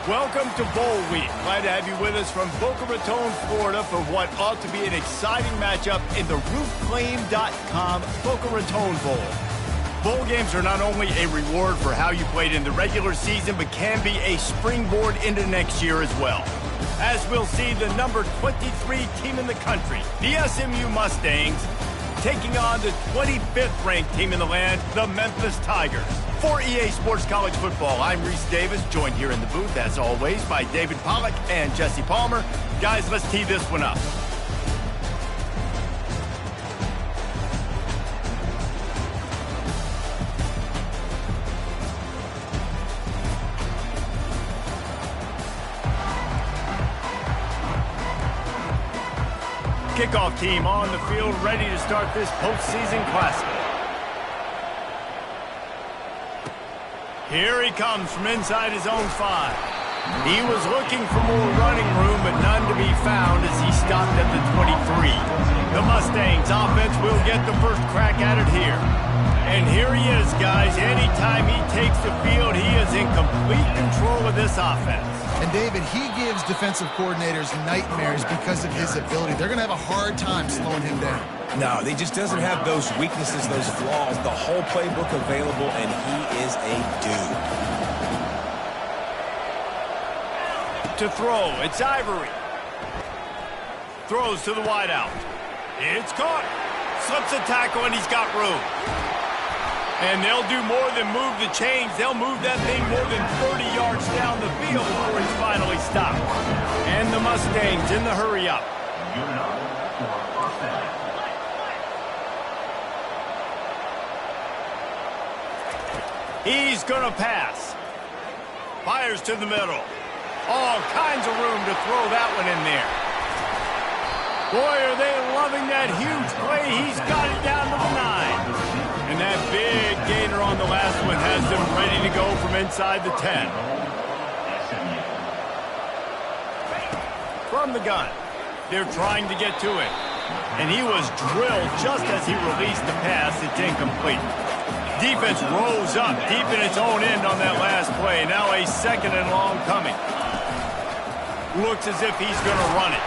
Welcome to Bowl Week. Glad to have you with us from Boca Raton, Florida for what ought to be an exciting matchup in the roofclaim.com Boca Raton Bowl. Bowl games are not only a reward for how you played in the regular season, but can be a springboard into next year as well. As we'll see, the number 23 team in the country, the SMU Mustangs, taking on the 25th ranked team in the land, the Memphis Tigers. For EA Sports College Football, I'm Reese Davis, joined here in the booth, as always, by David Pollack and Jesse Palmer. Guys, let's tee this one up. Kickoff team on the field, ready to start this postseason classic. Here he comes from inside his own 5. He was looking for more running room, but none to be found as he stopped at the 23. The Mustangs offense will get the first crack at it here. And here he is, guys. Anytime he takes the field, he is in complete control of this offense. And David, he gives defensive coordinators nightmares because of his ability. They're going to have a hard time slowing him down. No, he just doesn't have those weaknesses, those flaws, the whole playbook available, and he is a dude. To throw, it's Ivory. Throws to the wideout. It's caught. Slips a tackle, and he's got room. And they'll do more than move the chains. They'll move that thing more than 30 yards down the field before he's finally stopped. And the Mustangs in the hurry-up. He's going to pass. Fires to the middle. All kinds of room to throw that one in there. Boy, are they loving that huge play. He's got it down to the 9. And that big gainer on the last one has them ready to go from inside the 10. From the gun. They're trying to get to it. And he was drilled just as he released the pass. It's incomplete. Defense rose up deep in its own end on that last play. Now a 2nd and long coming. Looks as if he's going to run it.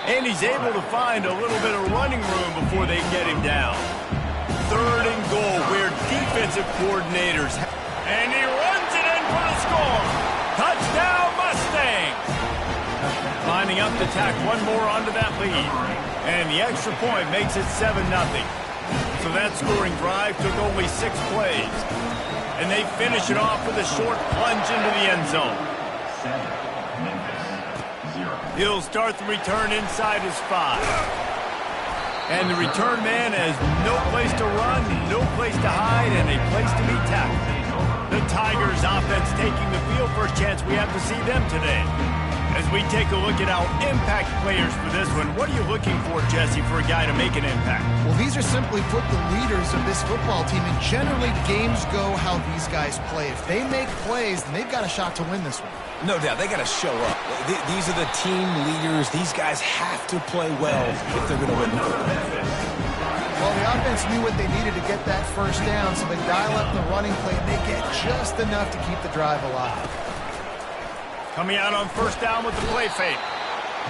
And he's able to find a little bit of running room before they get him down. 3rd and goal, where defensive coordinators... And he runs it in for the score. Touchdown, Mustangs! Lining up to tack one more onto that lead. And the extra point makes it 7-0. So that scoring drive took only 6 plays. And they finish it off with a short plunge into the end zone. He'll start the return inside his 5. And the return man has no place to run, no place to hide, and a place to be tackled. The Tigers offense taking the field. First chance we have to see them today. As we take a look at our impact players for this one, what are you looking for, Jesse, for a guy to make an impact? Well, these are simply put the leaders of this football team, and generally games go how these guys play. If they make plays, then they've got a shot to win this one. No doubt, they got to show up. These are the team leaders. These guys have to play well if they're going to win. Well, the offense knew what they needed to get that first down, so they dial up the running play, and they get just enough to keep the drive alive. Coming out on first down with the play fake.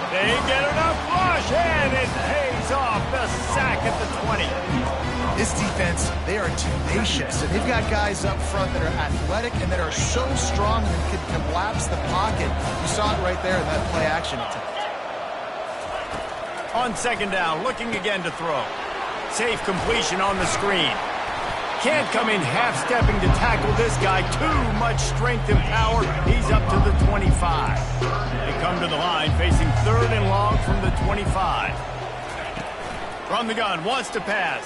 They get enough rush, and it pays off. The sack at the 20. This defense, they are tenacious, and they've got guys up front that are athletic and that are so strong that can collapse the pocket. You saw it right there in that play-action attempt. On 2nd down, looking again to throw. Safe completion on the screen. Can't come in half-stepping to tackle this guy. Too much strength and power. He's up to the 25. They come to the line facing 3rd and long from the 25. From the gun, wants to pass.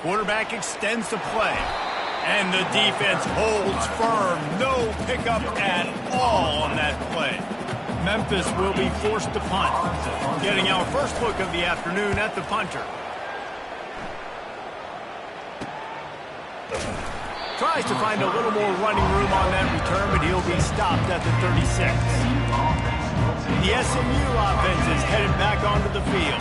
Quarterback extends the play. And the defense holds firm. No pickup at all on that play. Memphis will be forced to punt. Getting our first look of the afternoon at the punter. Tries to find a little more running room on that return, but he'll be stopped at the 36. The SMU offense is headed back onto the field.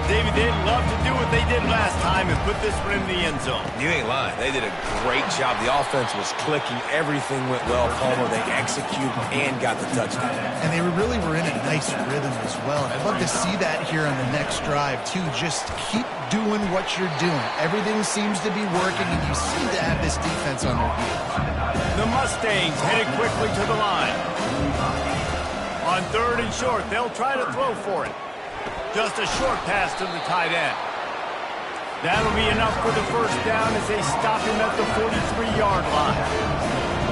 David, they'd love to do what they did last time and put this one in the end zone. You ain't lying. They did a great job. The offense was clicking. Everything went well. Palmer, they executed and got the touchdown. And they really were in a nice rhythm as well. And I'd love to see that here on the next drive, too. Just keep doing what you're doing. Everything seems to be working, and you seem to have this defense on their heels. The Mustangs headed quickly to the line. On 3rd and short, they'll try to throw for it. Just a short pass to the tight end. That'll be enough for the first down as they stop him at the 43-yard line.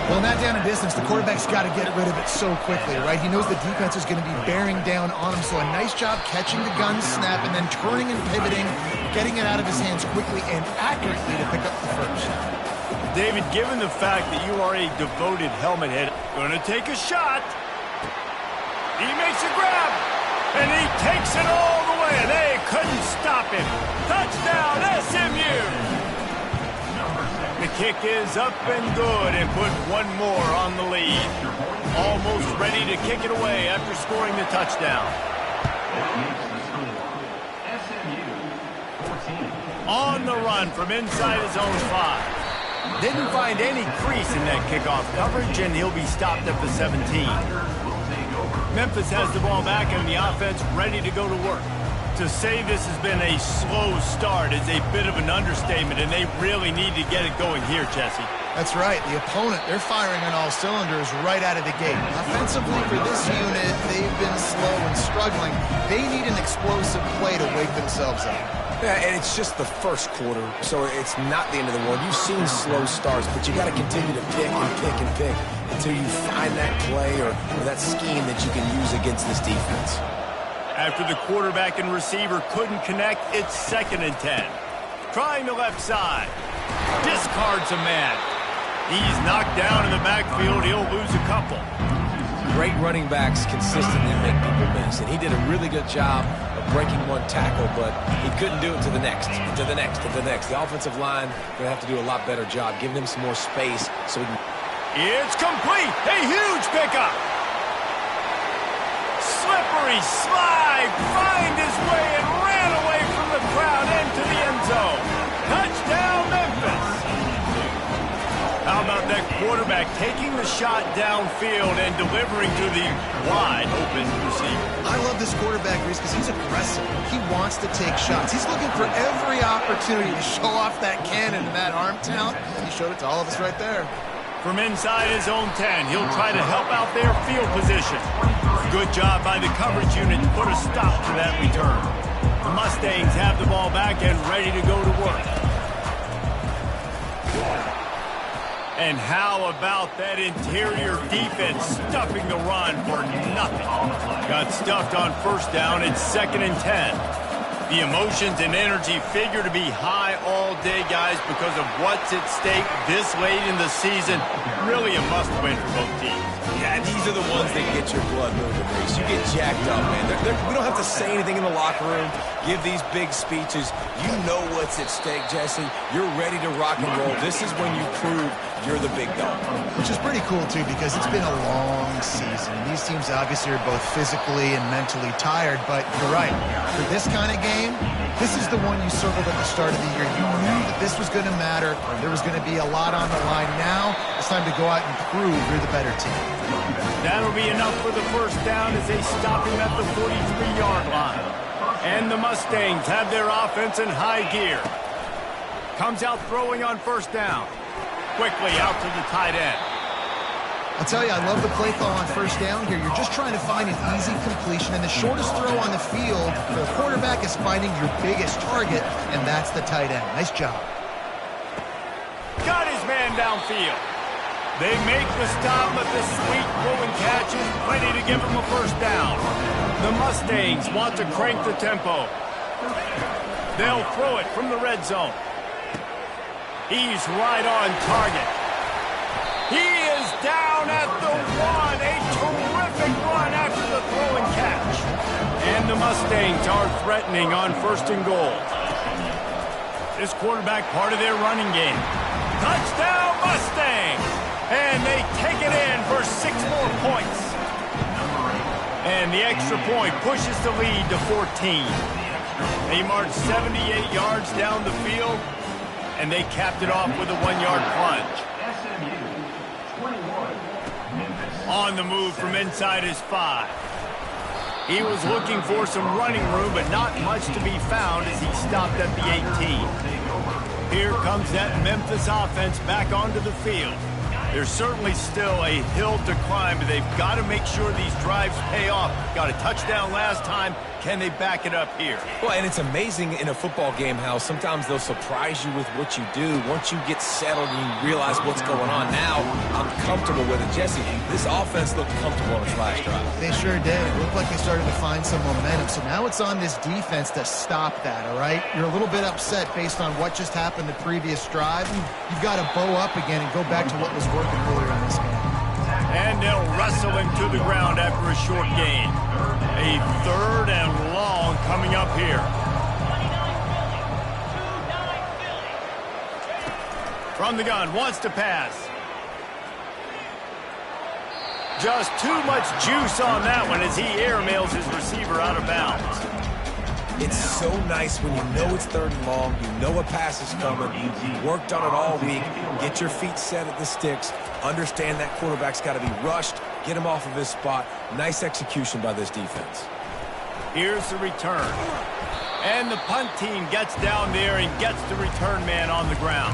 Well, in that down and distance, the quarterback's got to get rid of it so quickly, right? He knows the defense is going to be bearing down on him, so a nice job catching the gun snap and then turning and pivoting, getting it out of his hands quickly and accurately to pick up the first. David, given the fact that you are a devoted helmet head, going to take a shot. He makes a grab. And he takes it all the way. They couldn't stop him. Touchdown, SMU. The kick is up and good and put one more on the lead. Almost ready to kick it away after scoring the touchdown. On the run from inside his own 5. Didn't find any crease in that kickoff coverage, and he'll be stopped at the 17. Memphis has the ball back and the offense ready to go to work. To say this has been a slow start is a bit of an understatement, and they really need to get it going here, Jesse. That's right. The opponent, they're firing on all cylinders right out of the gate. Offensively for this unit, they've been slow and struggling. They need an explosive play to wake themselves up. Yeah, and it's just the first quarter, so it's not the end of the world. You've seen slow starts, but you got to continue to pick and pick and pick until you find that play or that scheme that you can use against this defense. After the quarterback and receiver couldn't connect, it's 2nd and 10. Trying the left side. Discards a man. He's knocked down in the backfield. He'll lose a couple. Great running backs consistently make people miss, and he did a really good job of breaking one tackle, but he couldn't do it to the next, to the next, to the next. The offensive line going to have to do a lot better job, giving him some more space so he can... It's complete. A huge pickup. Slippery slide. Find his way and ran away from the crowd into the end zone. Touchdown, Memphis. How about that quarterback taking the shot downfield and delivering to the wide open receiver? I love this quarterback, Reese, because he's aggressive. He wants to take shots. He's looking for every opportunity to show off that cannon and that arm talent. He showed it to all of us right there. From inside his own 10, he'll try to help out their field position. Good job by the coverage unit to put a stop to that return. The Mustangs have the ball back and ready to go to work. And how about that interior defense stuffing the run for nothing? Got stuffed on 1st down. It's 2nd and 10. The emotions and energy figure to be high all day, guys, because of what's at stake this late in the season. Really a must-win for both teams. Yeah, these are the ones that get your blood moving, Reese. You get jacked up, man. We don't have to say anything in the locker room, give these big speeches. You know what's at stake, Jesse. You're ready to rock and roll. This is when you prove you're the big dog. Which is pretty cool, too, because it's been a long season. These teams obviously are both physically and mentally tired, but you're right. For this kind of game, this is the one you circled at the start of the year. You knew that this was going to matter. There was going to be a lot on the line. Now it's time to go out and prove you're the better team. That'll be enough for the first down as they stop him at the 43-yard line. And the Mustangs have their offense in high gear. Comes out throwing on 1st down. Quickly out to the tight end. I'll tell you, I love the play call on 1st down here. You're just trying to find an easy completion, and the shortest throw on the field for the quarterback is finding your biggest target, and that's the tight end. Nice job. Got his man downfield. They make the stop, but the sweet throw and catch is ready to give him a 1st down. The Mustangs want to crank the tempo. They'll throw it from the red zone. He's right on target. He is down at the 1. A terrific run after the throw and catch. And the Mustangs are threatening on 1st and goal. This quarterback part of their running game. Touchdown, Mustangs! And they take it in for 6 more points. And the extra point pushes the lead to 14. They marched 78 yards down the field, and they capped it off with a 1-yard plunge. On the move from inside his 5. He was looking for some running room, but not much to be found as he stopped at the 18. Here comes that Memphis offense back onto the field. There's certainly still a hill to climb, but they've got to make sure these drives pay off. Got a touchdown last time. Can they back it up here? Well, and it's amazing in a football game how sometimes they'll surprise you with what you do. Once you get settled and you realize what's going on, now I'm comfortable with it. Jesse, this offense looked comfortable on its last drive. They sure did. It looked like they started to find some momentum. So now it's on this defense to stop that, all right? You're a little bit upset based on what just happened the previous drive. You've got to bow up again and go back to what was working earlier in this game. And they'll wrestle him to the ground after a short gain. A 3rd and long coming up here. From the gun, wants to pass. Just too much juice on that one as he airmails his receiver out of bounds. It's so nice when you know it's 3rd and long, you know a pass is coming, you worked on it all week, get your feet set at the sticks, understand that quarterback's got to be rushed, get him off of his spot. Nice execution by this defense. Here's the return. And the punt team gets down there and gets the return man on the ground.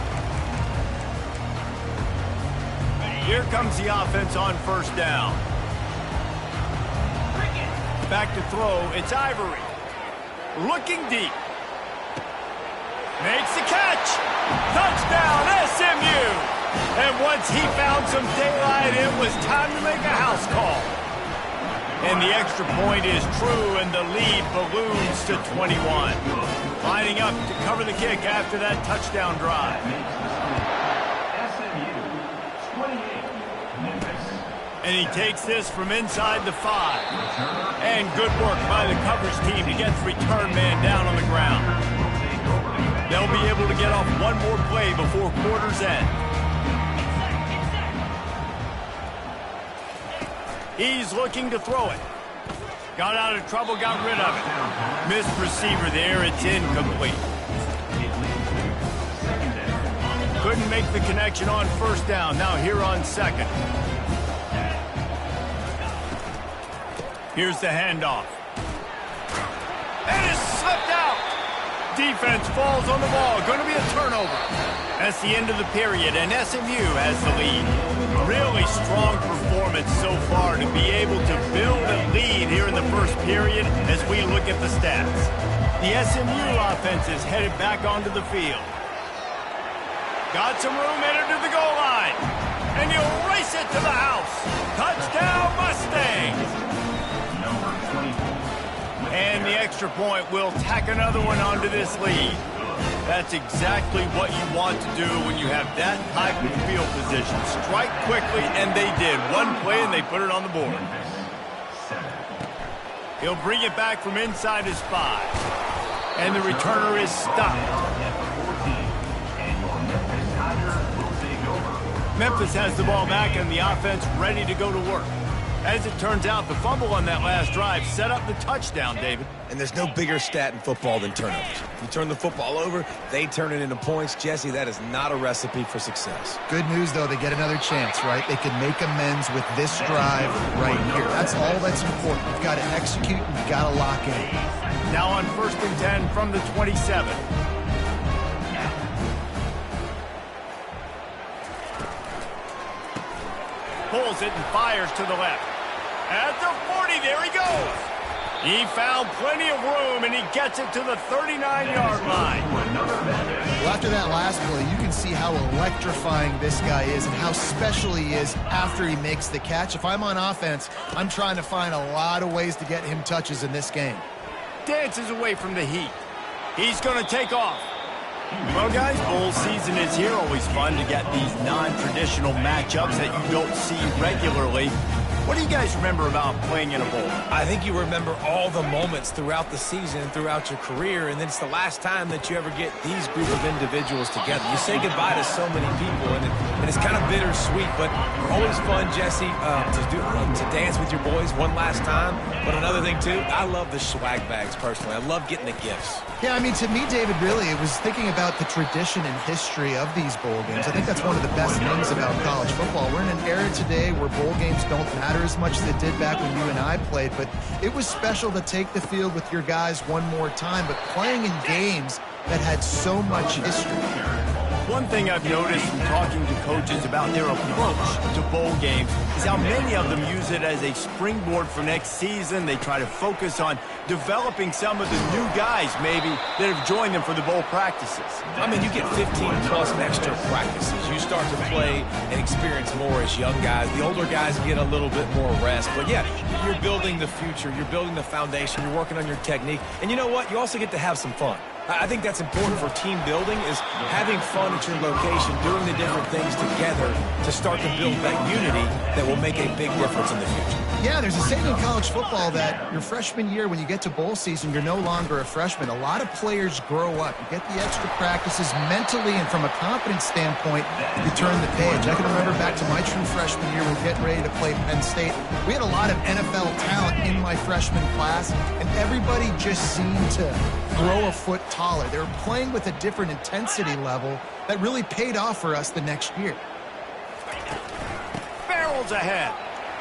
Here comes the offense on 1st down. Back to throw, it's Ivory. Looking deep. Makes the catch. Touchdown, SMU. And once he found some daylight, it was time to make a house call. And the extra point is true, and the lead balloons to 21. Lining up to cover the kick after that touchdown drive. And he takes this from inside the 5. And good work by the coverage team to get the return man down on the ground. They'll be able to get off one more play before quarter's end. He's looking to throw it. Got out of trouble, got rid of it. Missed receiver there, it's incomplete. Couldn't make the connection on 1st down. Now here on 2nd. Here's the handoff. And it's slipped out. Defense falls on the ball. Going to be a turnover. That's the end of the period, and SMU has the lead. Really strong performance so far to be able to build a lead here in the 1st period as we look at the stats. The SMU offense is headed back onto the field. Got some room, headed to the goal line. And he'll race it to the house. Touchdown, Mustangs. And the extra point will tack another one onto this lead. That's exactly what you want to do when you have that type of field position. Strike quickly, and they did. One play, and they put it on the board. He'll bring it back from inside his 5. And the returner is stopped. Memphis has the ball back, and the offense ready to go to work. As it turns out, the fumble on that last drive set up the touchdown, David. And there's no bigger stat in football than turnovers. If you turn the football over, they turn it into points. Jesse, that is not a recipe for success. Good news, though, they get another chance, right? They can make amends with this drive right here. That's all that's important. You've got to execute, and you've got to lock in. Now on 1st and 10 from the 27. Pulls it and fires to the left. At the 40, there he goes. He found plenty of room, and he gets it to the 39-yard line. Well, after that last play, you can see how electrifying this guy is and how special he is after he makes the catch. If I'm on offense, I'm trying to find a lot of ways to get him touches in this game. Dances away from the heat. He's going to take off. Well, guys, bowl season is here. Always fun to get these non-traditional matchups that you don't see regularly. What do you guys remember about playing in a bowl? I think you remember all the moments throughout the season, throughout your career, and then it's the last time that you ever get these group of individuals together. You say goodbye to so many people, and and it's kind of bittersweet, but always fun, Jesse, to dance with your boys one last time. But another thing, too, I love the swag bags, personally. I love getting the gifts. Yeah, I mean, to me, David, really, it was thinking about the tradition and history of these bowl games. I think that's one of the best things about college football. We're in an era today where bowl games don't matter as much as they did back when you and I played, but it was special to take the field with your guys one more time, but playing in games that had so much history. One thing I've noticed from talking to coaches about their approach to bowl games is how many of them use it as a springboard for next season. They try to focus on developing some of the new guys, maybe, that have joined them for the bowl practices. I mean, you get 15-plus extra practices. You start to play and experience more as young guys. The older guys get a little bit more rest. But, yeah, you're building the future. You're building the foundation. You're working on your technique. And you know what? You also get to have some fun. I think that's important for team building, is having fun at your location, doing the different things together to start to build that unity that will make a big difference in the future. Yeah, there's a saying in college football that your freshman year, when you get to bowl season, you're no longer a freshman. A lot of players grow up. You get the extra practices mentally, and from a confidence standpoint, you turn the page. I can remember back to my true freshman year, we were getting ready to play Penn State. We had a lot of NFL talent in my freshman class, and everybody just seemed to grow a foot taller. They were playing with a different intensity level that really paid off for us the next year. Barrels ahead.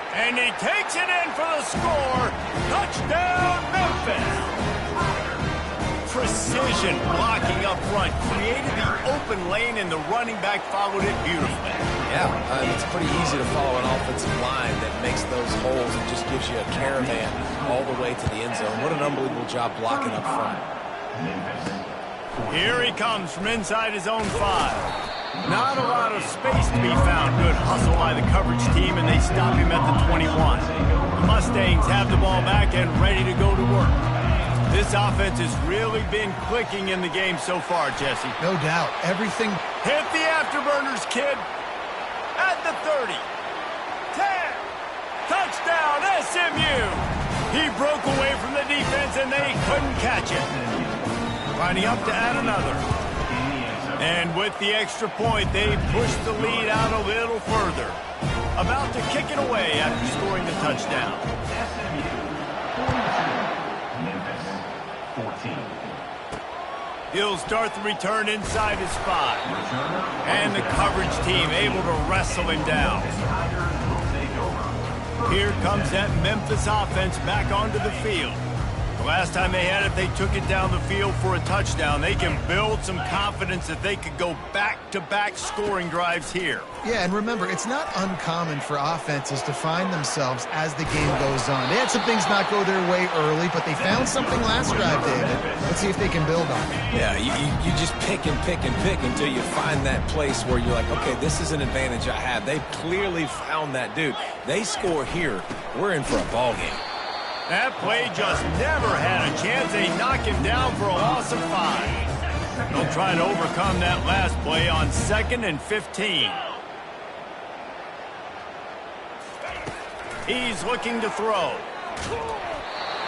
And he takes it in for the score. Touchdown, Memphis. Precision blocking up front. Created the open lane, and the running back followed it beautifully. Yeah, it's pretty easy to follow an offensive line that makes those holes and just gives you a caravan all the way to the end zone. What an unbelievable job blocking up front. Here he comes from inside his own 5. Not a lot of space to be found. Good hustle by the coverage team, and they stop him at the 21. The Mustangs have the ball back and ready to go to work. This offense has really been clicking in the game so far, Jesse. No doubt. Everything. Hit the afterburners, kid. At the 30. 10. Touchdown, SMU. He broke away from the defense, and they couldn't catch it. Lining up to add another. And with the extra point, they push the lead out a little further. About to kick it away after scoring the touchdown. He'll start the return inside his 5. And the coverage team able to wrestle him down. Here comes that Memphis offense back onto the field. The last time they had it, they took it down the field for a touchdown. They can build some confidence that they could go back-to-back scoring drives here. Yeah, and remember, it's not uncommon for offenses to find themselves as the game goes on. They had some things not go their way early, but they found something last drive, David. Let's see if they can build on it. Yeah, you just pick and pick and pick until you find that place where you're like, okay, this is an advantage I have. They clearly found that dude. They score here. We're in for a ball game. That play just never had a chance. They knock him down for a loss of 5. They'll try to overcome that last play on 2nd and 15. He's looking to throw.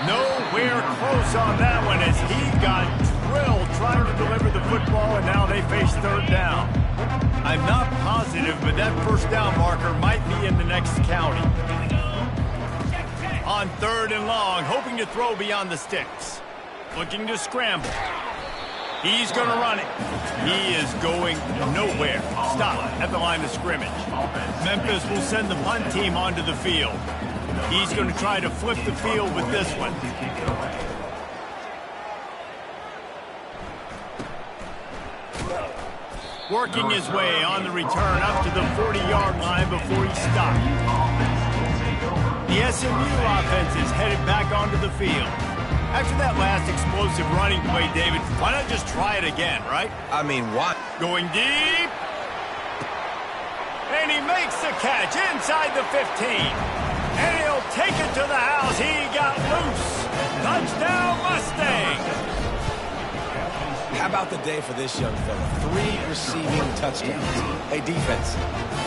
Nowhere close on that one as he got drilled trying to deliver the football, and now they face 3rd down. I'm not positive, but that 1st down marker might be in the next county. On 3rd and long, hoping to throw beyond the sticks. Looking to scramble. He's going to run it. He is going nowhere. Stop at the line of scrimmage. Memphis will send the punt team onto the field. He's going to try to flip the field with this one. Working his way on the return up to the 40-yard line before he stopped. The SMU offense is headed back onto the field. After that last explosive running play, David, why not just try it again, right? I mean, why? Going deep. And he makes the catch inside the 15. And he'll take it to the house. He got loose. Touchdown, Mustang. How about the day for this young fella? 3 receiving touchdowns. Hey, defense,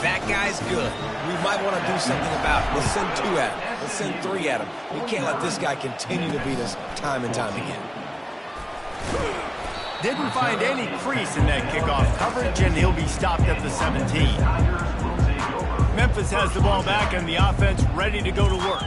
that guy's good. We might want to do something about it. Let's send 2 at him. Let's send 3 at him. We can't let this guy continue to beat us time and time again. Didn't find any crease in that kickoff coverage, and he'll be stopped at the 17. Memphis has the ball back and the offense ready to go to work.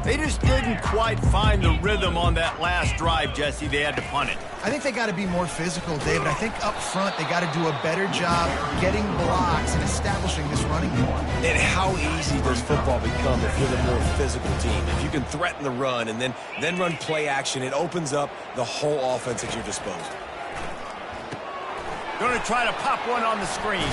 They just didn't quite find the rhythm on that last drive, Jesse. They had to punt it. I think they got to be more physical, David. I think up front they got to do a better job getting blocks and establishing this running game. And how easy does football become if you're the more physical team? If you can threaten the run and then run play action, it opens up the whole offense at your disposal. Going to try to pop one on the screen.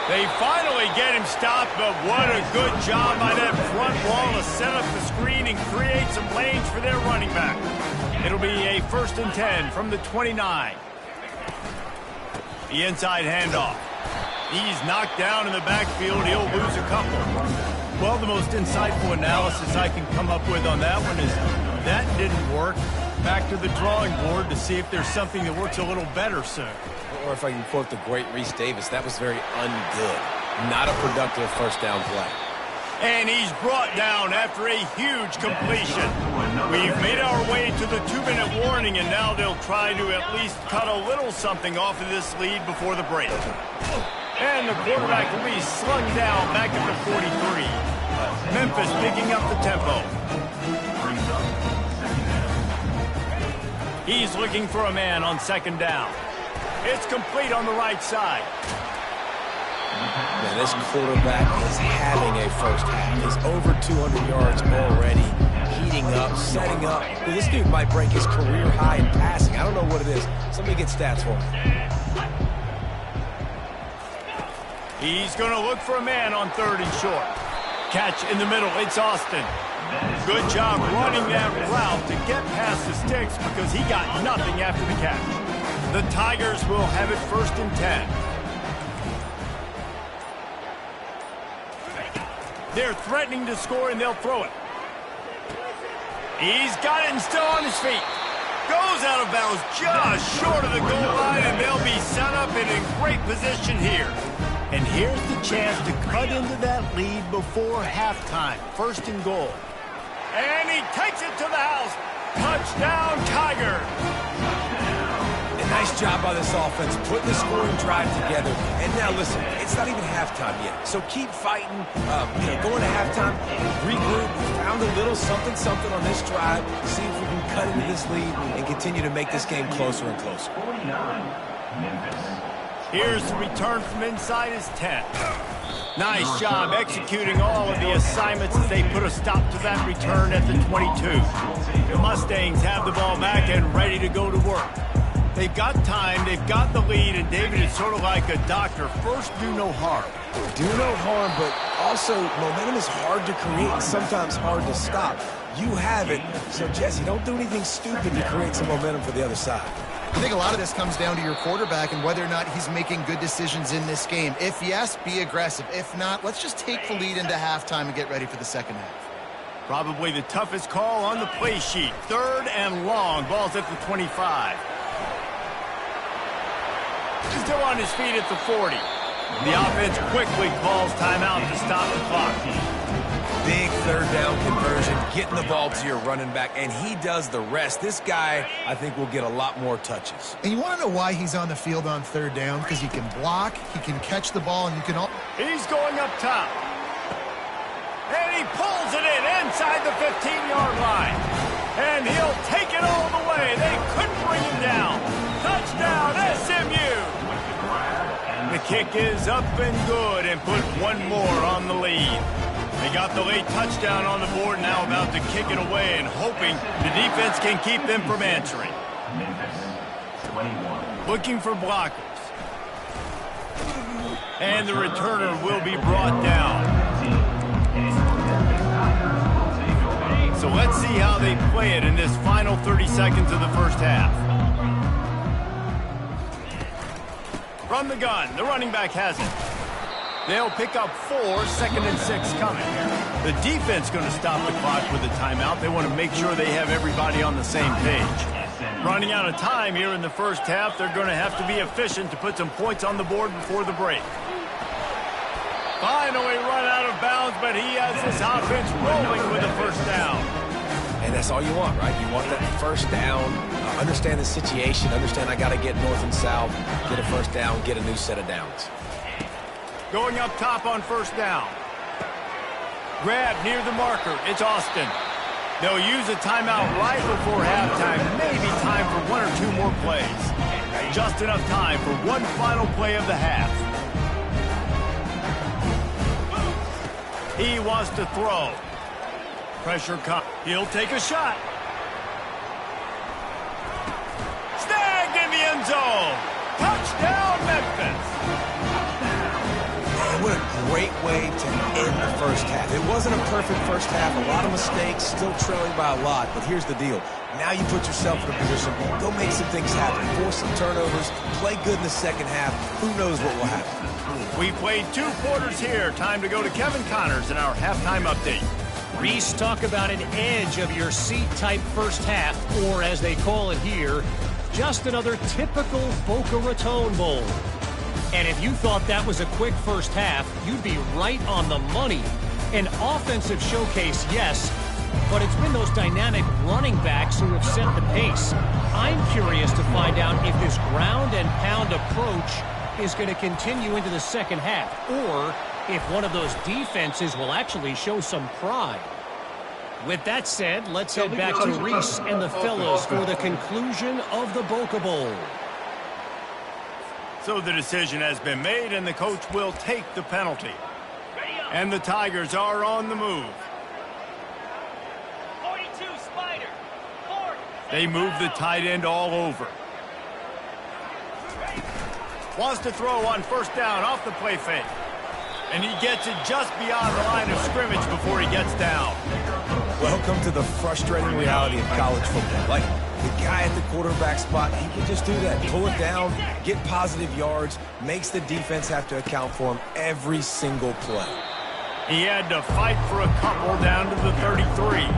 They finally get him stopped, but what a good job by that front wall to set up the screen and create some lanes for their running back. It'll be a 1st and 10 from the 29. The inside handoff. He's knocked down in the backfield. He'll lose a couple. Well, the most insightful analysis I can come up with on that one is that didn't work. Back to the drawing board to see if there's something that works a little better soon. Or if I can quote the great Reese Davis, that was very ungood. Not a productive first down play. And he's brought down after a huge completion. We've made our way to the 2-minute warning, and now they'll try to at least cut a little something off of this lead before the break. And the quarterback will be slung down back at the 43. Memphis picking up the tempo. He's looking for a man on 2nd down. It's complete on the right side. Man, this quarterback is having a first half. He's over 200 yards already, heating up, setting up. This dude might break his career high in passing. I don't know what it is. Somebody get stats for him. He's going to look for a man on 3rd and short. Catch in the middle. It's Austin. Good job running that route to get past the sticks because he got nothing after the catch. The Tigers will have it 1st and 10. They're threatening to score, and they'll throw it. He's got it and still on his feet. Goes out of bounds just short of the goal line, and they'll be set up and in great position here. And here's the chance to cut into that lead before halftime. 1st and goal. And he takes it to the house. Touchdown, Tigers. Nice job by this offense, putting the scoring drive together. And now, listen, it's not even halftime yet. So keep fighting, going to halftime, regroup, found a little something on this drive, see if we can cut into this lead and continue to make this game closer and closer. Here's the return from inside his 10. Nice job executing all of the assignments as they put a stop to that return at the 22. The Mustangs have the ball back and ready to go to work. They've got time, they've got the lead, and David is sort of like a doctor. First, do no harm. Do no harm, but also momentum is hard to create and sometimes hard to stop. You have it, so Jesse, don't do anything stupid to create some momentum for the other side. I think a lot of this comes down to your quarterback and whether or not he's making good decisions in this game. If yes, be aggressive. If not, let's just take the lead into halftime and get ready for the 2nd half. Probably the toughest call on the play sheet. 3rd and long. Ball's at the 25. Still on his feet at the 40. The offense quickly calls timeout to stop the clock. Big 3rd down conversion, getting the ball to your running back, and he does the rest. This guy, I think, will get a lot more touches. And you want to know why he's on the field on 3rd down? Because he can block, he can catch the ball, and you can all... He's going up top. And he pulls it in inside the 15-yard line. And he'll take it all the way. They couldn't bring him down. Touchdown, SMU. The kick is up and good and put one more on the lead. They got the late touchdown on the board, now about to kick it away and hoping the defense can keep them from answering. Looking for blockers. And the returner will be brought down. So let's see how they play it in this final 30 seconds of the 1st half. From the gun, the running back has it. They'll pick up 4, 2nd and 6 coming. The defense going to stop the clock with a timeout. They want to make sure they have everybody on the same page. Running out of time here in the 1st half, they're going to have to be efficient to put some points on the board before the break. Finally run out of bounds, but he has his offense rolling with a 1st down. And that's all you want, right? You want that first down, understand the situation, understand I got to get north and south, get a first down, get a new set of downs. Going up top on first down. Grab near the marker. It's Austin. They'll use a timeout right before halftime. Maybe time for one or two more plays. Just enough time for one final play of the half. He wants to throw. Pressure comes. He'll take a shot. Snagged in the end zone. Touchdown, Memphis. Man, what a great way to end the first half. It wasn't a perfect first half. A lot of mistakes, still trailing by a lot. But here's the deal. Now you put yourself in a position, go make some things happen, force some turnovers, play good in the second half. Who knows what will happen? We played 2 quarters here. Time to go to Kevin Connors in our halftime update. Reese, talk about an edge of your seat type first half, or as they call it here, just another typical Boca Raton Bowl. And if you thought that was a quick first half, you'd be right on the money. An offensive showcase, yes, but it's been those dynamic running backs who have set the pace. I'm curious to find out if this ground and pound approach is going to continue into the second half, or if one of those defenses will actually show some pride. With that said, let's head back to Reese and the fellas for the conclusion of the Boca Bowl. So the decision has been made, and the coach will take the penalty. And the Tigers are on the move. 42 Spider. They move the tight end all over. Wants to throw on first down off the play fake. And he gets it just beyond the line of scrimmage before he gets down. Welcome to the frustrating reality of college football. Like, the guy at the quarterback spot, he can just do that. Pull it down, get positive yards, makes the defense have to account for him every single play. He had to fight for a couple down to the 33.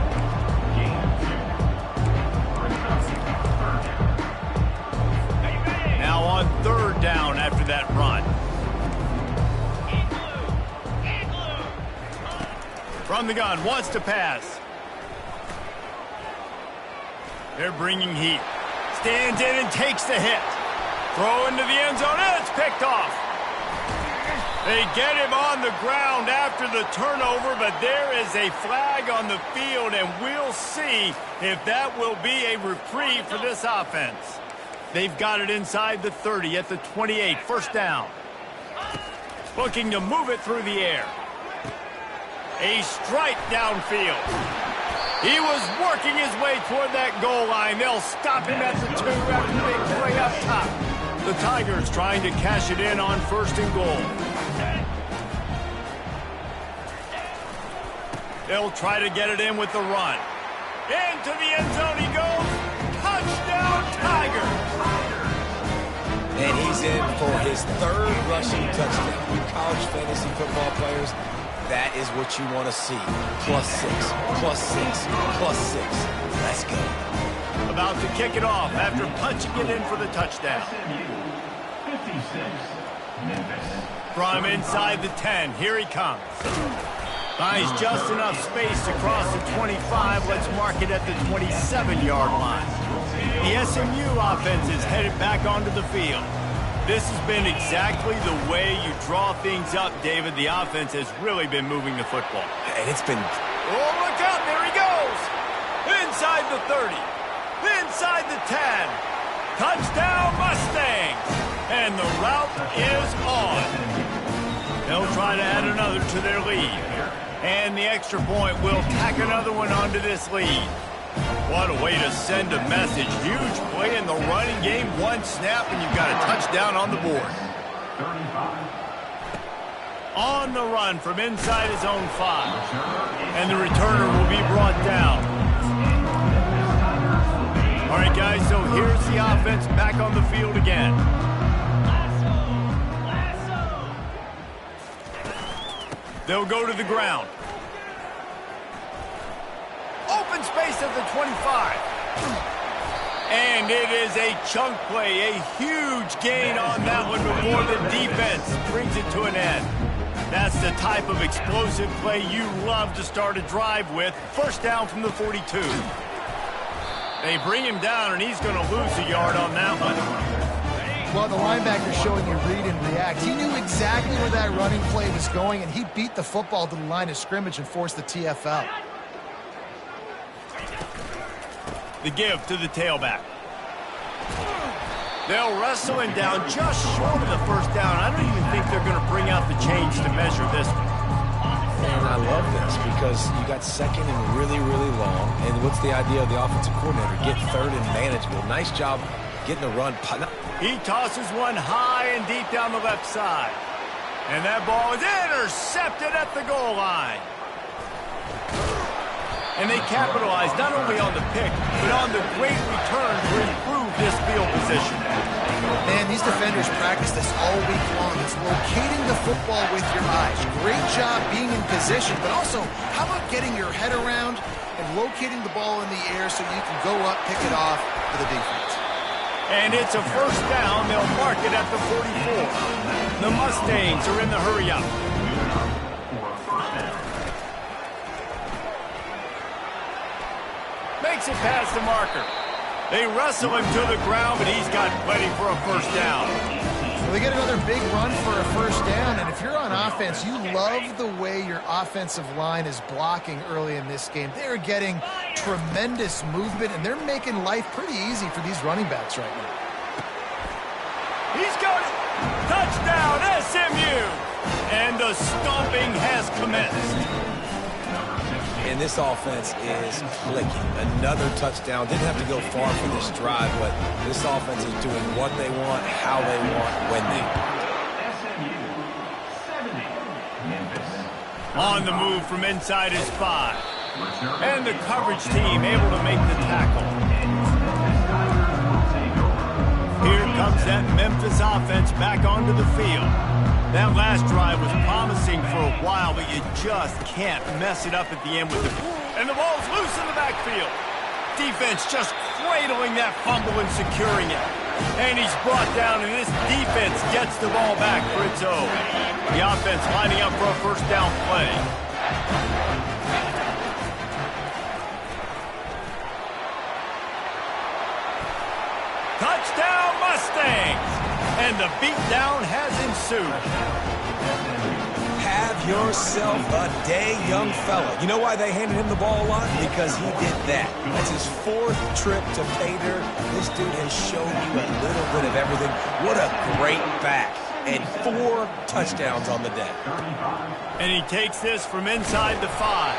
Now on third down after that run. From the gun, wants to pass. They're bringing heat. Stands in and takes the hit. Throw into the end zone, and it's picked off. They get him on the ground after the turnover, but there is a flag on the field, and we'll see if that will be a reprieve for this offense. They've got it inside the 30 at the 28, first down. Looking to move it through the air. A strike downfield. He was working his way toward that goal line. They'll stop him at the 2 after the big play up top. The Tigers trying to cash it in on first and goal. They'll try to get it in with the run. Into the end zone he goes. Touchdown, Tigers! And he's in for his 3rd rushing touchdown. You college fantasy football players, that is what you want to see. +6, +6, +6. Let's go. About to kick it off after punching it in for the touchdown. From inside the 10, here he comes. Finds just enough space to cross the 25. Let's mark it at the 27-yard line. The SMU offense is headed back onto the field. This has been exactly the way you draw things up, David. The offense has really been moving the football. And it's been... Oh, look out. There he goes. Inside the 30. Inside the 10. Touchdown, Mustangs. And the route is on. They'll try to add another to their lead. And the extra point will tack another one onto this lead. What a way to send a message. Huge play in the running game. One snap, and you've got a touchdown on the board. On the run from inside his own 5. And the returner will be brought down. All right, guys, so here's the offense back on the field again. They'll go to the ground. Open space at the 25. And it is a chunk play, a huge gain on that one before the defense brings it to an end. That's the type of explosive play you love to start a drive with. First down from the 42. They bring him down, and he's going to lose a yard on that one. Well, the linebacker's showing you read and react. He knew exactly where that running play was going, and he beat the football to the line of scrimmage and forced the TFL. The give to the tailback. They'll wrestle him down just short of the first down. I don't even think they're going to bring out the chains to measure this one. And I love this because you got second and really, really long. And what's the idea of the offensive coordinator? Get third and manageable. Nice job getting the run. He tosses one high and deep down the left side. And that ball is intercepted at the goal line. And they capitalize not only on the pick, but on the great return to improve this field position. Man, these defenders practice this all week long. It's locating the football with your eyes. Great job being in position, but also, how about getting your head around and locating the ball in the air so you can go up, pick it off for the defense. And it's a first down. They'll mark it at the 44. The Mustangs are in the hurry-up. Makes it past the marker. They wrestle him to the ground, but he's got plenty for a first down. Well, they get another big run for a first down, and if you're on offense, you love the way your offensive line is blocking early in this game. They're getting tremendous movement, and they're making life pretty easy for these running backs right now. He's got it. Touchdown, SMU. And the stomping has commenced. And this offense is clicking. Another touchdown. Didn't have to go far for this drive, but this offense is doing what they want, how they want, when they want. On the move from inside his 5. And the coverage team able to make the tackle. Here comes that Memphis offense back onto the field. That last drive was promising for a while, but you just can't mess it up at the end with it. And the ball's loose in the backfield. Defense just cradling that fumble and securing it. And he's brought down, and this defense gets the ball back for its own. The offense lining up for a first down play. Touchdown, Mustangs! And the beatdown has ensued. Have yourself a day, young fella. You know why they handed him the ball a lot? Because he did that. That's his 4th trip to pay dirt. This dude has shown you a little bit of everything. What a great back. And 4 touchdowns on the day. And he takes this from inside the 5.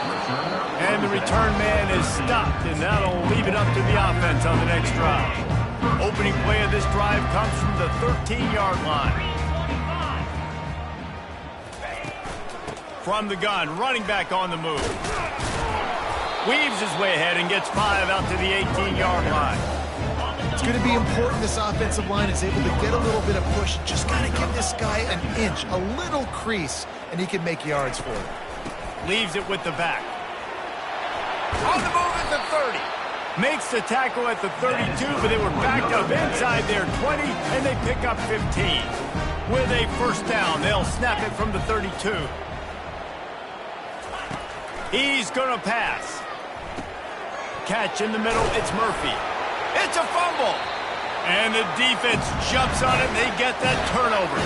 And the return man is stopped, and that'll leave it up to the offense on the next drive. Opening play of this drive comes from the 13-yard line. From the gun, running back on the move. Weaves his way ahead and gets 5 out to the 18-yard line. It's going to be important this offensive line is able to get a little bit of push. Just got to give this guy an inch, a little crease, and he can make yards for it. Leaves it with the back. On the move at the 30. Makes the tackle at the 32, but they were backed up inside their 20, and they pick up 15. With a first down, they'll snap it from the 32. He's going to pass. Catch in the middle, it's Murphy. It's a fumble. And the defense jumps on it, and they get that turnover.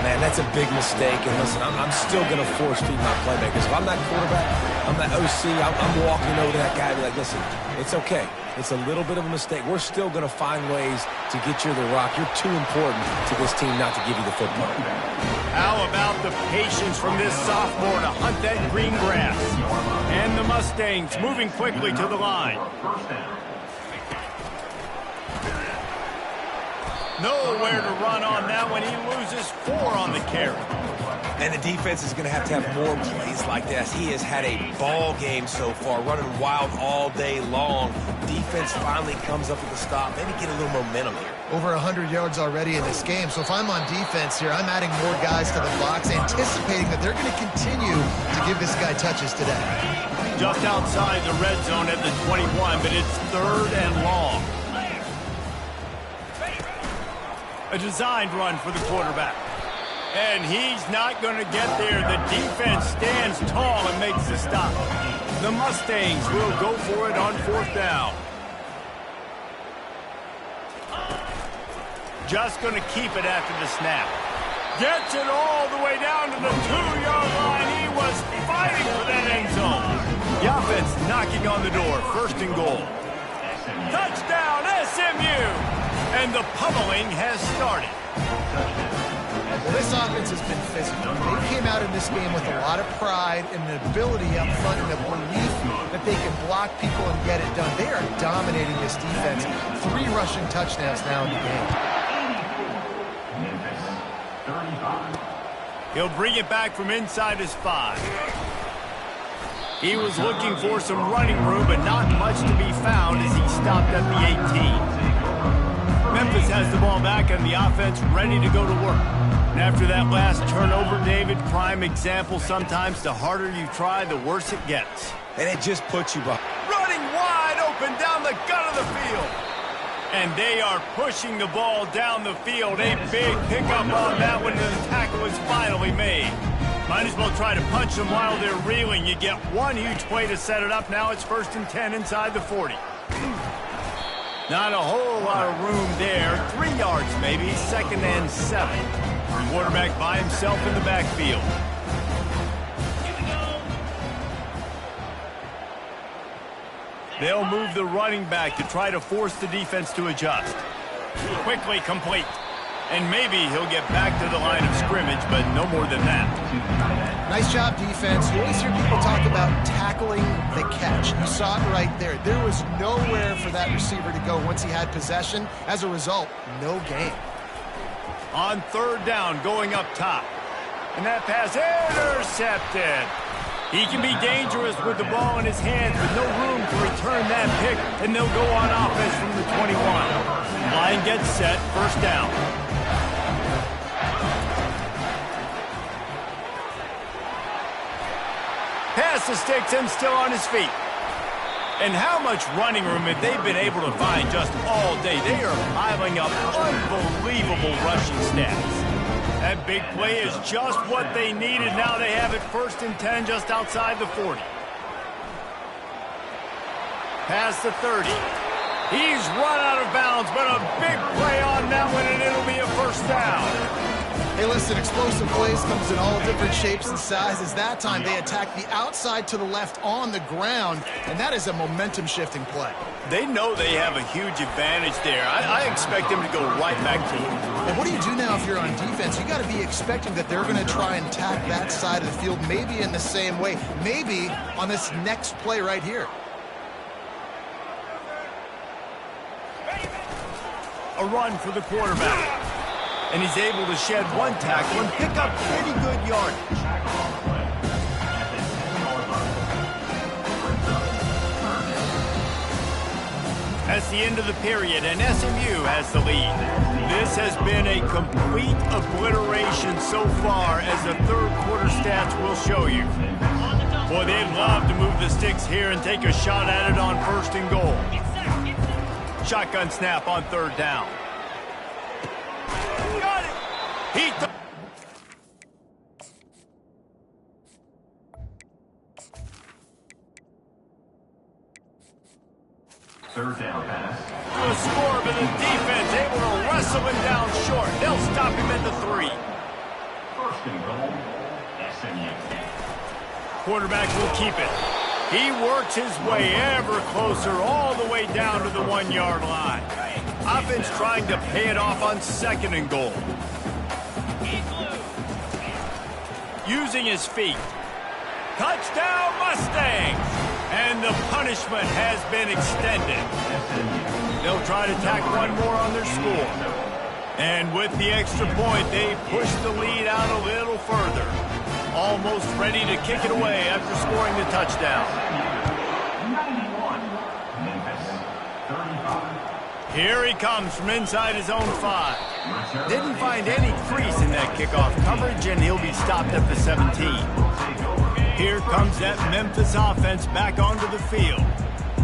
Man, that's a big mistake. And listen, I'm still going to force feed my playmakers. If I'm that quarterback, I'm that OC, I'm walking over to that guy and be like, listen, it's okay. It's a little bit of a mistake. We're still going to find ways to get you the rock. You're too important to this team not to give you the football. How about the patience from this sophomore to hunt that green grass? And the Mustangs moving quickly to the line. Nowhere to run on that one. He loses 4 on the carry. And the defense is going to have more plays like this. He has had a ball game so far, running wild all day long. Defense finally comes up with a stop. Maybe get a little momentum here. Over 100 yards already in this game. So if I'm on defense here, I'm adding more guys to the box, anticipating that they're going to continue to give this guy touches today. Just outside the red zone at the 21, but it's 3rd and long. A designed run for the quarterback. And he's not going to get there. The defense stands tall and makes the stop. The Mustangs will go for it on 4th down. Just going to keep it after the snap. Gets it all the way down to the 2-yard line. He was fighting for that end zone. The offense knocking on the door. First and goal. Touchdown, SMU! And the pummeling has started. Well, this offense has been physical. They came out in this game with a lot of pride and the ability up front and the belief that they can block people and get it done. They are dominating this defense. 3 rushing touchdowns now in the game. He'll bring it back from inside his 5. He was looking for some running room, but not much to be found as he stopped at the 18. Memphis has the ball back and the offense ready to go to work. And after that last turnover, David, prime example, sometimes the harder you try, the worse it gets. And it just puts you behind. Running wide open down the gut of the field. And they are pushing the ball down the field. A big pickup on that one, and the tackle is finally made. Might as well try to punch them while they're reeling. You get one huge play to set it up. Now it's 1st and 10 inside the 40. Not a whole lot of room there. 3 yards maybe, 2nd and 7. The quarterback by himself in the backfield. They'll move the running back to try to force the defense to adjust. Quickly complete. And maybe he'll get back to the line of scrimmage, but no more than that. Nice job, defense. You always hear people talk about tackling the catch. You saw it right there. There was nowhere for that receiver to go once he had possession. As a result, no gain. On 3rd down, going up top. And that pass intercepted. He can be dangerous with the ball in his hands, but no room to return that pick, and they'll go on offense from the 21. Line gets set, 1st down. Pass the sticks and still on his feet. And how much running room have they been able to find just all day? They are piling up unbelievable rushing stats. That big play is just what they needed. Now they have it 1st and 10 just outside the 40. Past the 30. He's run out of bounds, but a big play on that one, and it'll be a 1st down. Hey, listen, explosive plays comes in all different shapes and sizes. That time they attack the outside to the left on the ground, and that is a momentum-shifting play. They know they have a huge advantage there. I expect them to go right back to it. And what do you do now if you're on defense? You got to be expecting that they're going to try and attack that side of the field, maybe in the same way, maybe on this next play right here. A run for the quarterback. And he's able to shed one tackle and pick up pretty good yardage. That's the end of the period, and SMU has the lead. This has been a complete obliteration so far, as the 3rd quarter stats will show you. Boy, they'd love to move the sticks here and take a shot at it on 1st and goal. Shotgun snap on 3rd down. Got it! Third down pass. A score, but the defense able to wrestle him down short. They'll stop him at the 3. 1st and goal, SMU. Quarterback will keep it. He works his way ever closer all the way down to the 1-yard line. Offense trying to pay it off on 2nd and goal. Using his feet. Touchdown Mustangs! And the punishment has been extended. They'll try to tack one more on their score. And with the extra point, they push the lead out a little further. Almost ready to kick it away after scoring the touchdown. 91, Memphis, 35. Here he comes from inside his own 5. Didn't find any crease in that kickoff coverage, and he'll be stopped at the 17. Here comes that Memphis offense back onto the field.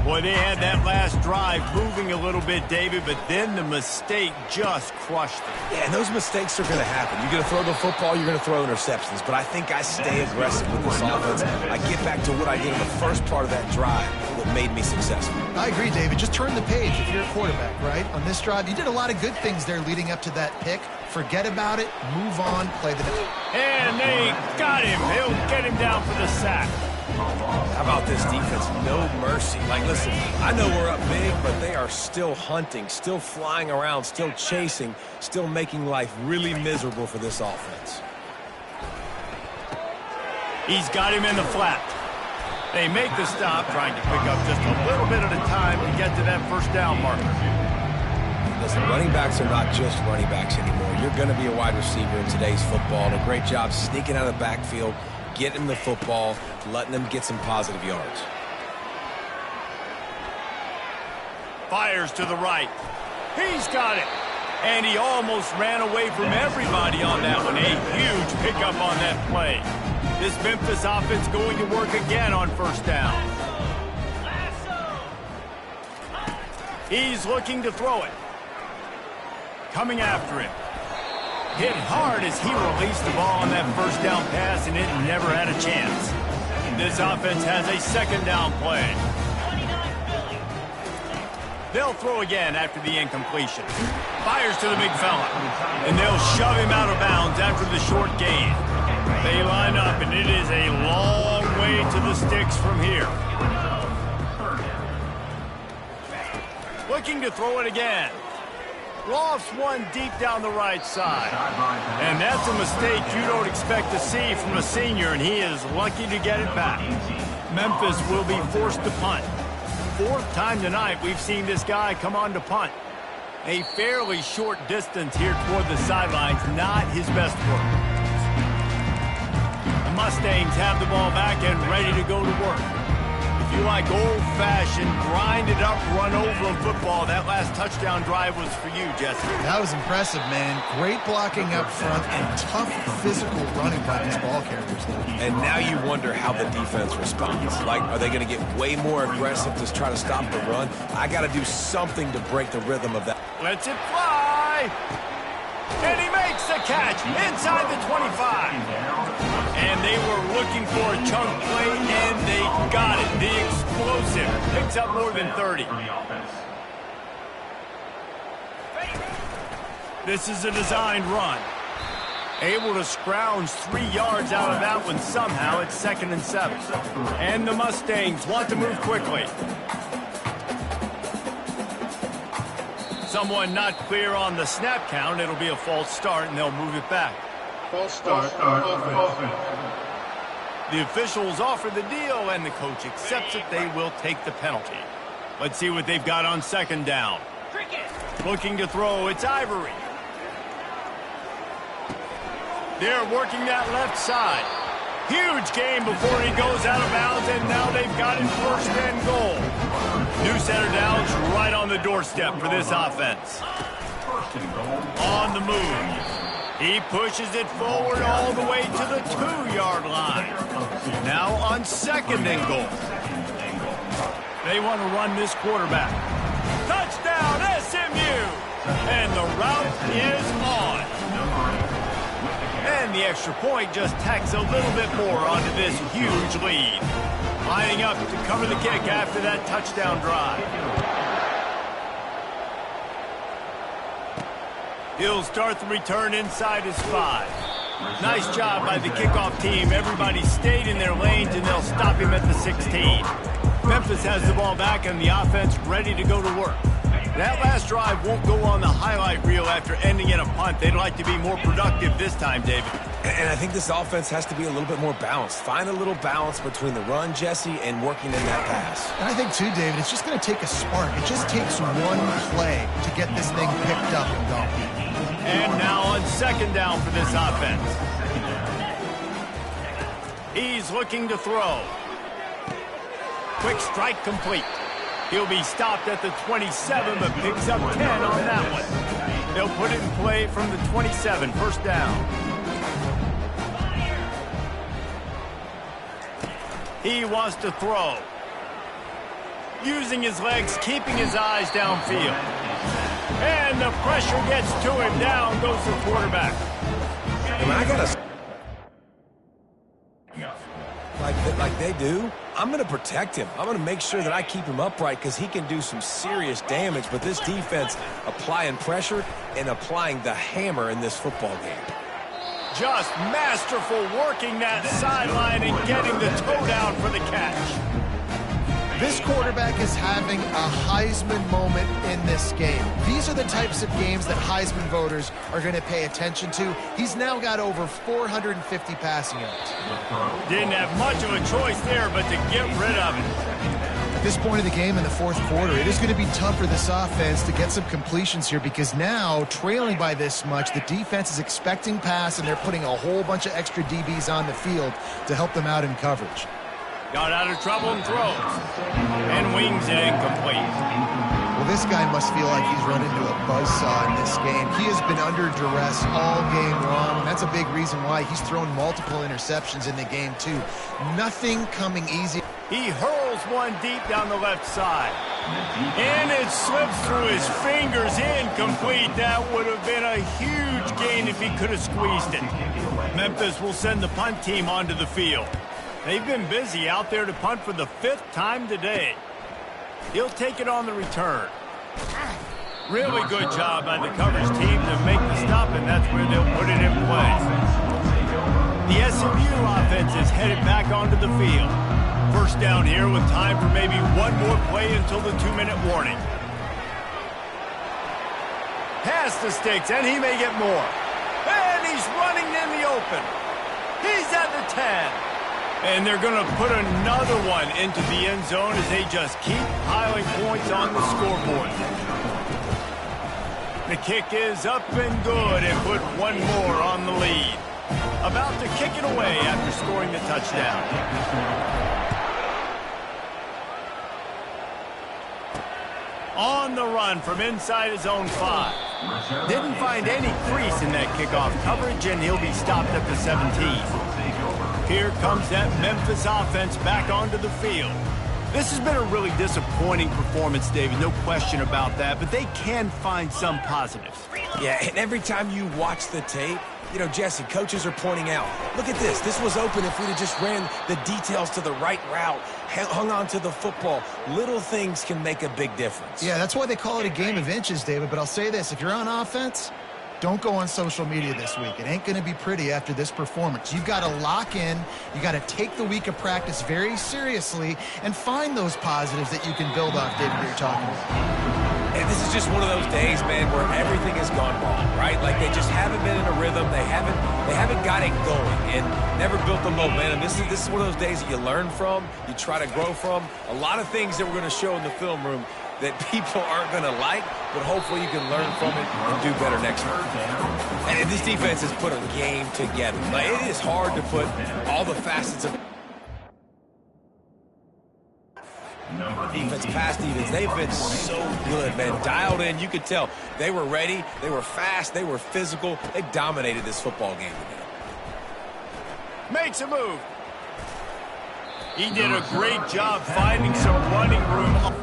Boy, they had that last drive moving a little bit, David, but then the mistake just crushed them. Yeah, and those mistakes are going to happen. You're going to throw the football, you're going to throw interceptions. But I think I stay aggressive with this offense. I get back to what I did in the first part of that drive. that made me successful. I agree, David. Just turn the page if you're a quarterback, right? On this drive, you did a lot of good things there leading up to that pick. Forget about it, move on, play the next. And they got him. He'll get him down for the sack. How about this defense? No mercy. Like, listen, I know we're up big, but they are still hunting, still flying around, still chasing, still making life really miserable for this offense. He's got him in the flat. They make the stop, trying to pick up just a little bit at a time to get to that first down marker. Listen, running backs are not just running backs anymore. You're going to be a wide receiver in today's football, and a great job sneaking out of the backfield, getting the football, letting them get some positive yards. Fires to the right. He's got it. And he almost ran away from everybody on that one. A huge pickup on that play. This Memphis offense going to work again on first down. He's looking to throw it. Coming after him. Hit hard as he released the ball on that first down pass, and it never had a chance. This offense has a second down play. They'll throw again after the incompletion. Fires to the big fella. And they'll shove him out of bounds after the short gain. They line up, and it is a long way to the sticks from here. Looking to throw it again. Lofts one deep down the right side. And that's a mistake you don't expect to see from a senior, and he is lucky to get it back. Memphis will be forced to punt. Fourth time tonight we've seen this guy come on to punt. A fairly short distance here toward the sidelines, not his best work. The Mustangs have the ball back and ready to go to work. If you like old-fashioned, grind-it-up, run-over football, that last touchdown drive was for you, Jesse. That was impressive, man. Great blocking up front and tough physical running by these ball carriers. And now you wonder how the defense responds. Like, are they going to get way more aggressive to try to stop the run? I got to do something to break the rhythm of that. Lets it fly. And he makes the catch inside the 25. And they were looking for a chunk play, and they got it. The explosive picks up more than 30. This is a designed run. Able to scrounge 3 yards out of that one somehow. It's 2nd and 7. And the Mustangs want to move quickly. Someone not clear on the snap count. It'll be a false start, and they'll move it back. False start. Offense. The officials offer the deal, and the coach accepts it. They will take the penalty. Let's see what they've got on second down. Looking to throw, it's Ivory. They're working that left side. Huge game before he goes out of bounds, and now they've got it 1st and goal. New center downs right on the doorstep for this offense. On the move. He pushes it forward all the way to the 2-yard line. Now on 2nd and goal. They want to run this quarterback. Touchdown, SMU! And the route is on. And the extra point just tacks a little bit more onto this huge lead. Lining up to cover the kick after that touchdown drive. He'll start the return inside his 5. Nice job by the kickoff team. Everybody stayed in their lanes, and they'll stop him at the 16. Memphis has the ball back, and the offense ready to go to work. That last drive won't go on the highlight reel after ending in a punt. They'd like to be more productive this time, David. And I think this offense has to be a little bit more balanced. Find a little balance between the run, Jesse, and working in that pass. And I think, too, David, it's just going to take a spark. It just takes one play to get this thing picked up and going. And now on 2nd down for this offense. He's looking to throw. Quick strike complete. He'll be stopped at the 27, but picks up 10 on that one. They'll put it in play from the 27, 1st down. He wants to throw. Using his legs, keeping his eyes downfield. And the pressure gets to him. Down goes the quarterback. And I gotta... Like they do, I'm going to protect him. I'm going to make sure that I keep him upright because he can do some serious damage. But this defense applying pressure and applying the hammer in this football game. Just masterful working that sideline and getting the toe down for the catch. This quarterback is having a Heisman moment in this game. These are the types of games that Heisman voters are going to pay attention to. He's now got over 450 passing yards. Didn't have much of a choice there, but to get rid of it. At this point of the game in the fourth quarter, it is going to be tough for this offense to get some completions here because now, trailing by this much, the defense is expecting pass, and they're putting a whole bunch of extra DBs on the field to help them out in coverage. Got out of trouble and throws. And wings it incomplete. Well, this guy must feel like he's run into a buzzsaw in this game. He has been under duress all game long, and that's a big reason why he's thrown multiple interceptions in the game, too. Nothing coming easy. He hurls one deep down the left side. And it slips through his fingers, incomplete. That would have been a huge gain if he could have squeezed it. Memphis will send the punt team onto the field. They've been busy out there to punt for the 5th time today. He'll take it on the return. Really good job by the coverage team to make the stop, and that's where they'll put it in play. The SMU offense is headed back onto the field. First down here with time for maybe one more play until the 2-minute warning. Pass the sticks, and he may get more. And he's running in the open. He's at the 10. And they're going to put another one into the end zone as they just keep piling points on the scoreboard. The kick is up and good and put one more on the lead. About to kick it away after scoring the touchdown. On the run from inside his own 5. Didn't find any crease in that kickoff coverage, and he'll be stopped at the 17. Here comes that Memphis offense back onto the field. This has been a really disappointing performance, David, no question about that, but they can find some positives. Yeah, and every time you watch the tape, you know, Jesse, coaches are pointing out, look at this. This was open if we'd have just ran the details to the right route, hung on to the football. Little things can make a big difference. Yeah, that's why they call it a game of inches, David, but I'll say this. If you're on offense, don't go on social media this week. It ain't going to be pretty after this performance. You've got to lock in. You got to take the week of practice very seriously and find those positives that you can build off, David, that you're talking about. And this is just one of those days, man, where everything has gone wrong, right? Like they just haven't been in a rhythm. They haven't got it going and never built the momentum. This is one of those days that you learn from, you try to grow from. A lot of things that we're going to show in the film room that people aren't going to like, but hopefully you can learn from it and do better next week. And this defense has put a game together. Like, it is hard to put all the facets of defense, pass defense. They've been so good, man. Dialed in. You could tell they were ready. They were fast. They were physical. They dominated this football game today. Makes a move. He did a great job finding some running room.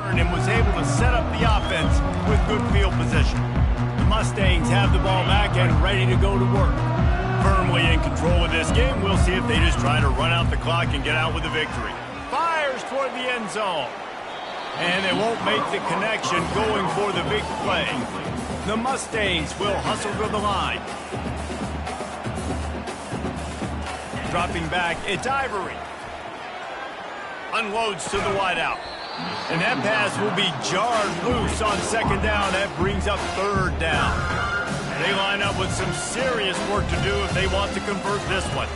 And was able to set up the offense with good field position. The Mustangs have the ball back and ready to go to work. Firmly in control of this game. We'll see if they just try to run out the clock and get out with a victory. Fires toward the end zone. And they won't make the connection going for the big play. The Mustangs will hustle to the line. Dropping back, it's Ivory. Unloads to the wideout. And that pass will be jarred loose on 2nd down. That brings up 3rd down. They line up with some serious work to do if they want to convert this one.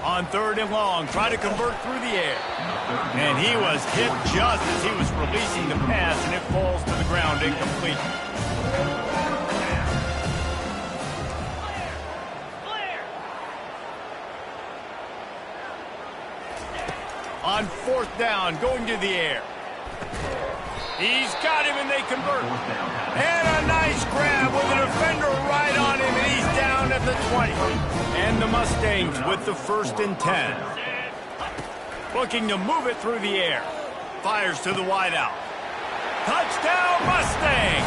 On 3rd and long, try to convert through the air. And he was hit just as he was releasing the pass, and it falls to the ground incomplete. On 4th down, going to the air. He's got him, and they convert. And a nice grab with a defender right on him, and he's down at the 20. And the Mustangs with the 1st and 10. Looking to move it through the air. fires to the wideout. Touchdown, Mustangs!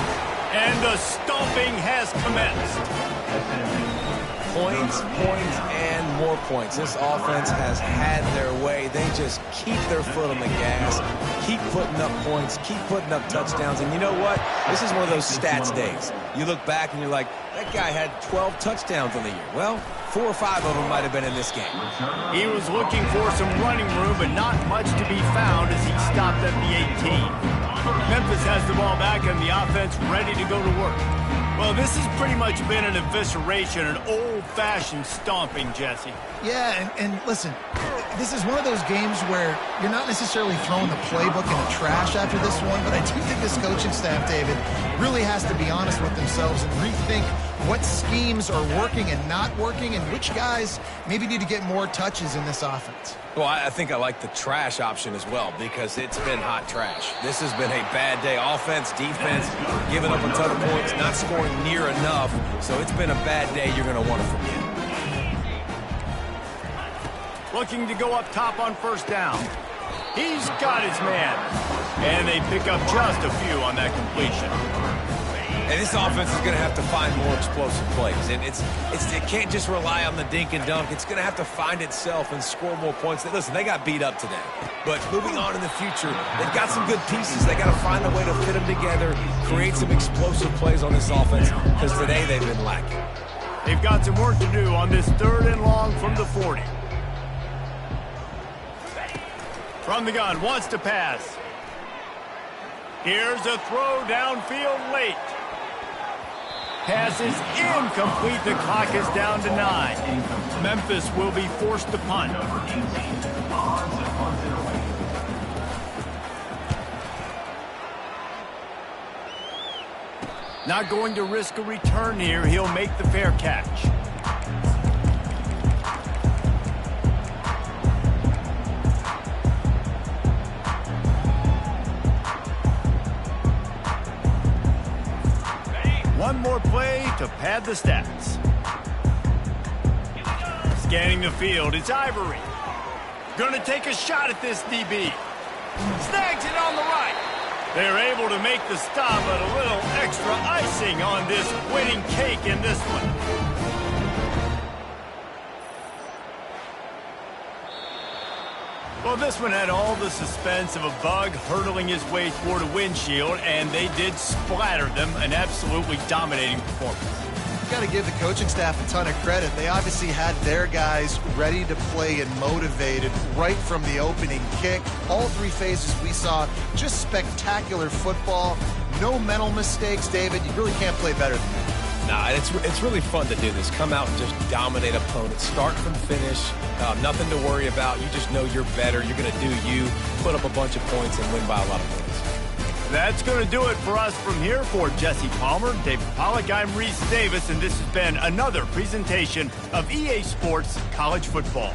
And the stomping has commenced. Points, points, and more points. This offense has had their way. They just keep their foot on the gas, keep putting up points, keep putting up touchdowns. And you know what? This is one of those stats days. You look back and you're like, that guy had 12 touchdowns on the year. Well, 4 or 5 of them might have been in this game. He was looking for some running room, but not much to be found as he stopped at the 18. Memphis has the ball back and the offense ready to go to work. Well, this has pretty much been an evisceration, an old-fashioned stomping, Jesse. Yeah, and listen, this is one of those games where you're not necessarily throwing the playbook in the trash after this one, but I do think this coaching staff, David, really has to be honest with themselves and rethink what schemes are working and not working and which guys maybe need to get more touches in this offense. Well, I think I like the trash option as well because it's been hot trash. This has been a bad day. Offense, defense, giving up a ton of points, not scoring near enough. So it's been a bad day. You're going to want to forget. Looking to go up top on first down. He's got his man. And they pick up just a few on that completion. And this offense is going to have to find more explosive plays. And it can't just rely on the dink and dunk. It's going to have to find itself and score more points. Listen, they got beat up today. But moving on in the future, they've got some good pieces. They got to find a way to fit them together, create some explosive plays on this offense, because today they've been lacking. They've got some work to do on this 3rd and long from the 40. From the gun, wants to pass. Here's a throw downfield late. Pass is incomplete. The clock is down to 9. Memphis will be forced to punt. Not going to risk a return here. He'll make the fair catch. One more play to pad the stats. Scanning the field, it's Ivory. Gonna take a shot at this DB. Snags it on the right. They're able to make the stop, but a little extra icing on this winning cake in this one. Well, this one had all the suspense of a bug hurtling his way toward a windshield, and they did splatter them, an absolutely dominating performance. You've got to give the coaching staff a ton of credit. They obviously had their guys ready to play and motivated right from the opening kick. All 3 phases we saw, just spectacular football. No mental mistakes, David. You really can't play better than that. Nah, it's really fun to do this. Come out and just dominate opponents. Start from finish. Nothing to worry about. You just know you're better. You're going to do you, put up a bunch of points, and win by a lot of points. That's going to do it for us from here. For Jesse Palmer, David Pollack, I'm Reese Davis, and this has been another presentation of EA Sports College Football.